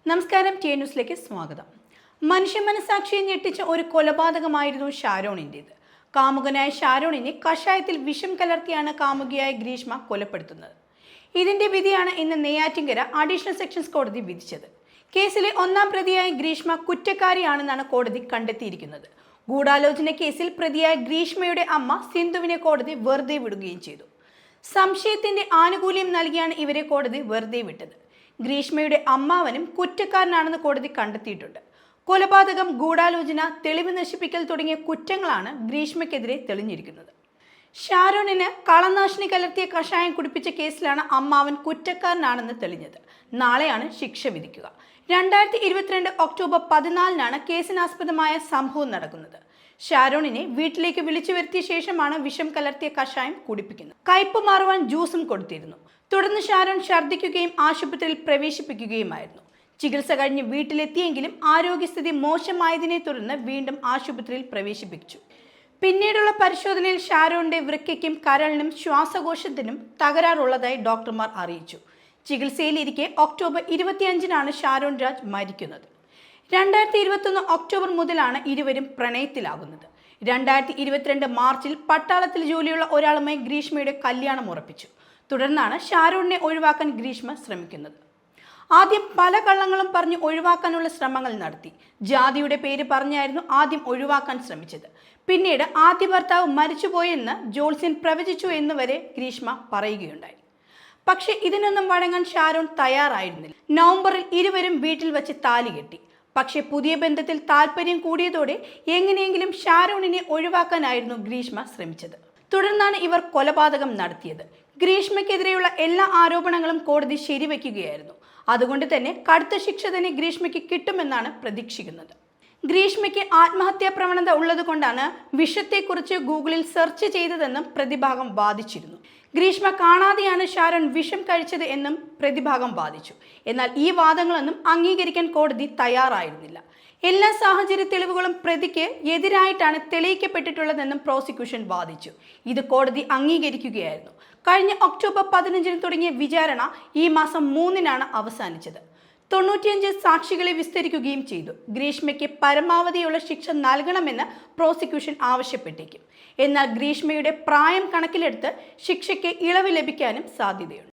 നമസ്കാരം, ടി ന്യൂസിലേക്ക് സ്വാഗതം. മനുഷ്യ മനസാക്ഷിയെ ഞെട്ടിച്ച ഒരു കൊലപാതകമായിരുന്നു ഷാരോണിൻ്റേത്. കാമുകനായ ഷാരോണിനെ കഷായത്തിൽ വിഷം കലർത്തിയാണ് കാമുകിയായ ഗ്രീഷ്മ കൊലപ്പെടുത്തുന്നത്. ഇതിന്റെ വിധിയാണ് ഇന്ന് നെയ്യാറ്റിൻകര അഡീഷണൽ സെഷൻസ് കോടതി വിധിച്ചത്. കേസിലെ ഒന്നാം പ്രതിയായ ഗ്രീഷ്മ കുറ്റക്കാരിയാണെന്നാണ് കോടതി കണ്ടെത്തിയിരിക്കുന്നത്. ഗൂഢാലോചന കേസിൽ പ്രതിയായ ഗ്രീഷ്മയുടെ അമ്മ സിന്ധുവിനെ കോടതി വെറുതെ വിടുകയും ചെയ്തു. സംശയത്തിന്റെ ആനുകൂല്യം നൽകിയാണ് ഇവരെ കോടതി വെറുതെ വിട്ടത്. ഗ്രീഷ്മയുടെ അമ്മാവനും കുറ്റക്കാരനാണെന്ന് കോടതി കണ്ടെത്തിയിട്ടുണ്ട്. കൊലപാതകം, ഗൂഢാലോചന, തെളിവ് നശിപ്പിക്കൽ തുടങ്ങിയ കുറ്റങ്ങളാണ് ഗ്രീഷ്മയ്ക്കെതിരെ തെളിഞ്ഞിരിക്കുന്നത്. ഷാരോണിന് കളനാശിനി കലർത്തിയ കഷായം കുടിപ്പിച്ച കേസിലാണ് അമ്മാവൻ കുറ്റക്കാരനാണെന്ന് തെളിഞ്ഞത്. നാളെയാണ് ശിക്ഷ വിധിക്കുക. 2022 ഒക്ടോബർ 14 കേസിനാസ്പദമായ സംഭവം നടക്കുന്നത്. ഷാരോണിനെ വീട്ടിലേക്ക് വിളിച്ചു വരുത്തിയ ശേഷമാണ് വിഷം കലർത്തിയ കഷായം കുടിപ്പിക്കുന്നത്. കയ്പ് മാറുവാൻ ജ്യൂസും കൊടുത്തിരുന്നു. തുടർന്ന് ഷാരോൺ ഛർദ്ദിക്കുകയും ആശുപത്രിയിൽ പ്രവേശിപ്പിക്കുകയുമായിരുന്നു. ചികിത്സ കഴിഞ്ഞ് വീട്ടിലെത്തിയെങ്കിലും ആരോഗ്യസ്ഥിതി മോശമായതിനെ തുടർന്ന് വീണ്ടും ആശുപത്രിയിൽ പ്രവേശിപ്പിച്ചു. പിന്നീടുള്ള പരിശോധനയിൽ ഷാരോണിന്റെ വൃക്കയ്ക്കും കരളിനും ശ്വാസകോശത്തിനും തകരാറുള്ളതായി ഡോക്ടർമാർ അറിയിച്ചു. ചികിത്സയിലിരിക്കെ ഒക്ടോബർ 25 ഷാരോൺ രാജ് മരിക്കുന്നത്. 2021 ഒക്ടോബർ മുതലാണ് ഇരുവരും പ്രണയത്തിലാകുന്നത്. 2022 മാർച്ചിൽ പട്ടാളത്തിൽ ജോലിയുള്ള ഒരാളുമായി ഗ്രീഷ്മയുടെ കല്യാണം ഉറപ്പിച്ചു. തുടർന്നാണ് ഷാരോണിനെ ഒഴിവാക്കാൻ ഗ്രീഷ്മ ശ്രമിക്കുന്നത്. ആദ്യം പല കള്ളങ്ങളും പറഞ്ഞ് ഒഴിവാക്കാനുള്ള ശ്രമങ്ങൾ നടത്തി. ജാതിയുടെ പേര് പറഞ്ഞായിരുന്നു ആദ്യം ഒഴിവാക്കാൻ ശ്രമിച്ചത്. പിന്നീട് ആദ്യ ഭർത്താവ് മരിച്ചുപോയെന്ന് ജോത്സ്യൻ പ്രവചിച്ചു എന്നുവരെ ഗ്രീഷ്മ പറയുകയുണ്ടായി. പക്ഷെ ഇതിനൊന്നും വഴങ്ങാൻ ഷാരോൺ തയ്യാറായിരുന്നില്ല. നവംബറിൽ ഇരുവരും വീട്ടിൽ വച്ച് താലി കെട്ടി. പക്ഷെ പുതിയ ബന്ധത്തിൽ താല്പര്യം കൂടിയതോടെ എങ്ങനെയെങ്കിലും ഷാരോണിനെ ഒഴിവാക്കാനായിരുന്നു ഗ്രീഷ്മ ശ്രമിച്ചത്. തുടർന്നാണ് ഇവർ കൊലപാതകം നടത്തിയത്. ഗ്രീഷ്മയ്ക്കെതിരെയുള്ള എല്ലാ ആരോപണങ്ങളും കോടതി ശരിവെക്കുകയായിരുന്നു. അതുകൊണ്ട് തന്നെ കടുത്ത ശിക്ഷ തന്നെ ഗ്രീഷ്മയ്ക്ക് കിട്ടുമെന്നാണ് പ്രതീക്ഷിക്കുന്നത്. ഗ്രീഷ്മയ്ക്ക് ആത്മഹത്യാ പ്രവണത ഉള്ളതുകൊണ്ടാണ് വിഷത്തെക്കുറിച്ച് ഗൂഗിളിൽ സെർച്ച് ചെയ്തതെന്നും പ്രതിഭാഗം വാദിച്ചിരുന്നു. ഗ്രീഷ്മ കാണാതെയാണ് ഷാരോൺ വിഷം കഴിച്ചത് എന്നും പ്രതിഭാഗം വാദിച്ചു. എന്നാൽ ഈ വാദങ്ങളൊന്നും അംഗീകരിക്കാൻ കോടതി തയ്യാറായിരുന്നില്ല. എല്ലാ സാഹചര്യ തെളിവുകളും പ്രതിക്ക് എതിരായിട്ടാണ് തെളിയിക്കപ്പെട്ടിട്ടുള്ളതെന്നും പ്രോസിക്യൂഷൻ വാദിച്ചു. ഇത് കോടതി അംഗീകരിക്കുകയായിരുന്നു. കഴിഞ്ഞ ഒക്ടോബർ 15 തുടങ്ങിയ വിചാരണ ഈ മാസം 3 അവസാനിച്ചത്. 95 സാക്ഷികളെ വിസ്തരിക്കുകയും ചെയ്തു. ഗ്രീഷ്മയ്ക്ക് പരമാവധിയുള്ള ശിക്ഷ നൽകണമെന്ന് പ്രോസിക്യൂഷൻ ആവശ്യപ്പെട്ടേക്കും. എന്നാൽ ഗ്രീഷ്മയുടെ പ്രായം കണക്കിലെടുത്ത് ശിക്ഷയ്ക്ക് ഇളവ് ലഭിക്കാനും സാധ്യതയുണ്ട്.